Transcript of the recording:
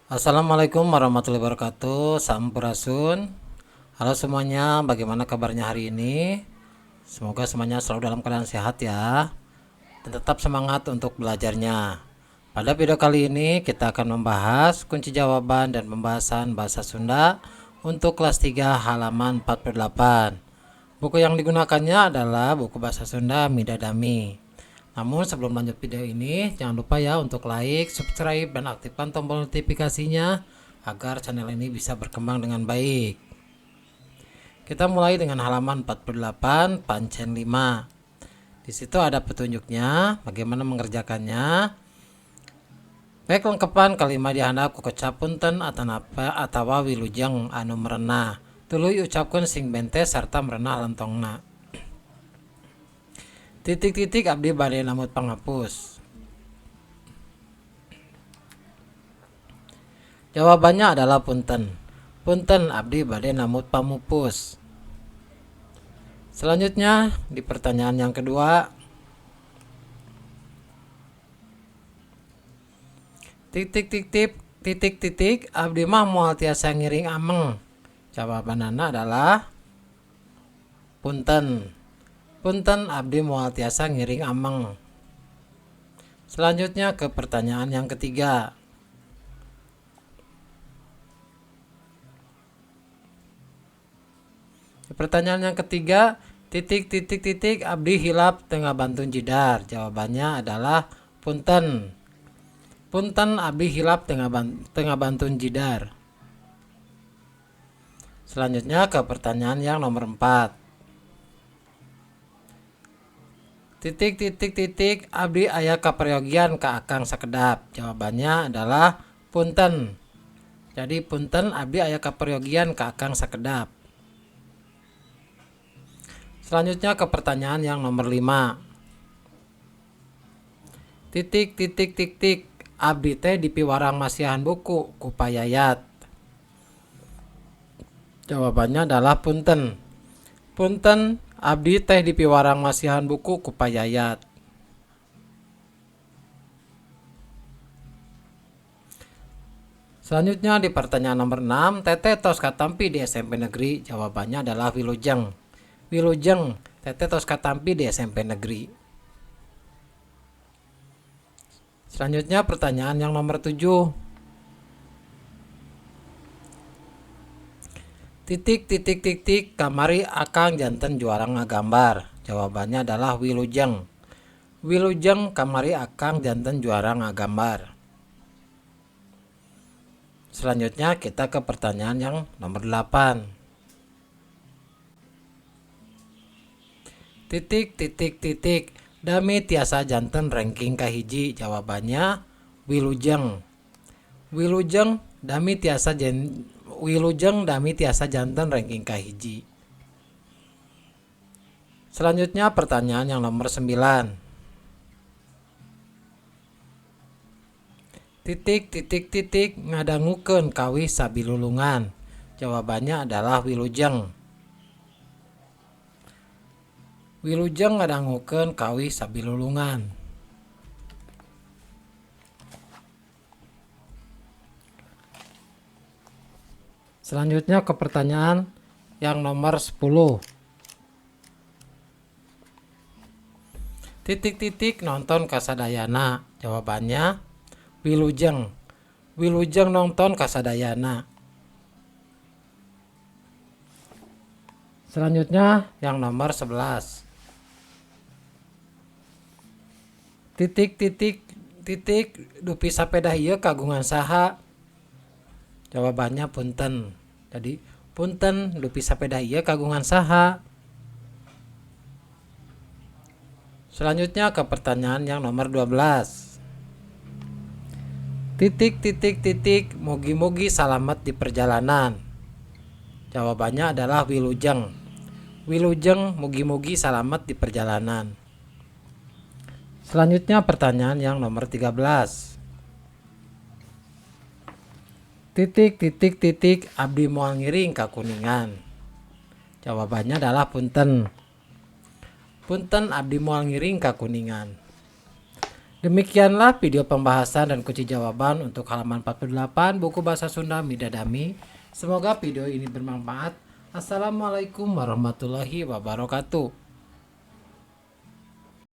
Assalamualaikum warahmatullahi wabarakatuh. Sampurasun. Halo semuanya, bagaimana kabarnya hari ini? Semoga semuanya selalu dalam keadaan sehat ya, dan tetap semangat untuk belajarnya. Pada video kali ini kita akan membahas kunci jawaban dan pembahasan bahasa Sunda untuk kelas 3 halaman 48. Buku yang digunakannya adalah buku bahasa Sunda Midadami. Namun sebelum lanjut video ini, jangan lupa ya untuk like, subscribe, dan aktifkan tombol notifikasinya agar channel ini bisa berkembang dengan baik. Kita mulai dengan halaman 48, pancen 5. Di situ ada petunjuknya, bagaimana mengerjakannya. Baik lengkapan kalimat dihandap ku kecapunten atawa wilujeng anu merenah. Tuluy ucapkan sing bente serta merenah lentongna. Titik-titik abdi bade namut panghapus. Jawabannya adalah punten. Punten abdi bade namut pamupus. Selanjutnya di pertanyaan yang kedua. Titik-titik abdi mah moal tiasa ngiring ameng. Jawabanana adalah punten. Punten abdi moal tiasa ngiring ameng. Selanjutnya ke pertanyaan yang ketiga. Pertanyaan yang ketiga, titik abdi hilap tengah bantun jidar. Jawabannya adalah punten. Punten abdi hilap tengah bantun jidar. Selanjutnya ke pertanyaan yang nomor 4. Titik abdi aya kaperyogian ka akang sakedap. Jawabannya adalah punten. Jadi punten abdi aya kaperyogian ka akang sakedap. Selanjutnya ke pertanyaan yang nomor 5. Titik abdi teh dipiwarang masihan buku ku payayat. Jawabannya adalah punten. Punten abdi teh dipiwarang masihan buku ku payayat. Selanjutnya di pertanyaan nomor 6, Teteh tos katampi di SMP negeri. Jawabannya adalah wilujeng. Wilujeng, Teteh tos katampi di SMP negeri. Selanjutnya pertanyaan yang nomor 7. Titik kamari akang janten juara ngagambar. Jawabannya adalah wilujeng. Wilujeng kamari akang janten juara ngagambar. Selanjutnya kita ke pertanyaan yang nomor 8. Titik dami tiasa janten ranking kahiji. Jawabannya wilujeng. Wilujeng dami tiasa janten ranking kahiji. Selanjutnya pertanyaan yang nomor 9. Titik ngadangukeun kawih sabilulungan. Jawabannya adalah wilujeng. Wilujeng ngadangukeun kawih sabilulungan. Selanjutnya ke pertanyaan yang nomor 10. Titik nonton kasadayana. Jawabannya wilujeng. Wilujeng nonton kasadayana. Selanjutnya yang nomor 11. Titik dupi sapeda ieu kagungan saha. Jawabannya punten. Jadi punten dupi sapeda ieu kagungan saha. Selanjutnya ke pertanyaan yang nomor 12. Titik mugi-mugi salamet di perjalanan. Jawabannya adalah wilujeng. Wilujeng mugi-mugi salamet di perjalanan. Selanjutnya pertanyaan yang nomor 13. Titik abdi moal ngiring ka Kuningan. Jawabannya adalah punten. Punten abdi moal ngiring ka Kuningan. Demikianlah video pembahasan dan kunci jawaban untuk halaman 48 buku bahasa Sunda Midadami. Semoga video ini bermanfaat. Assalamualaikum warahmatullahi wabarakatuh.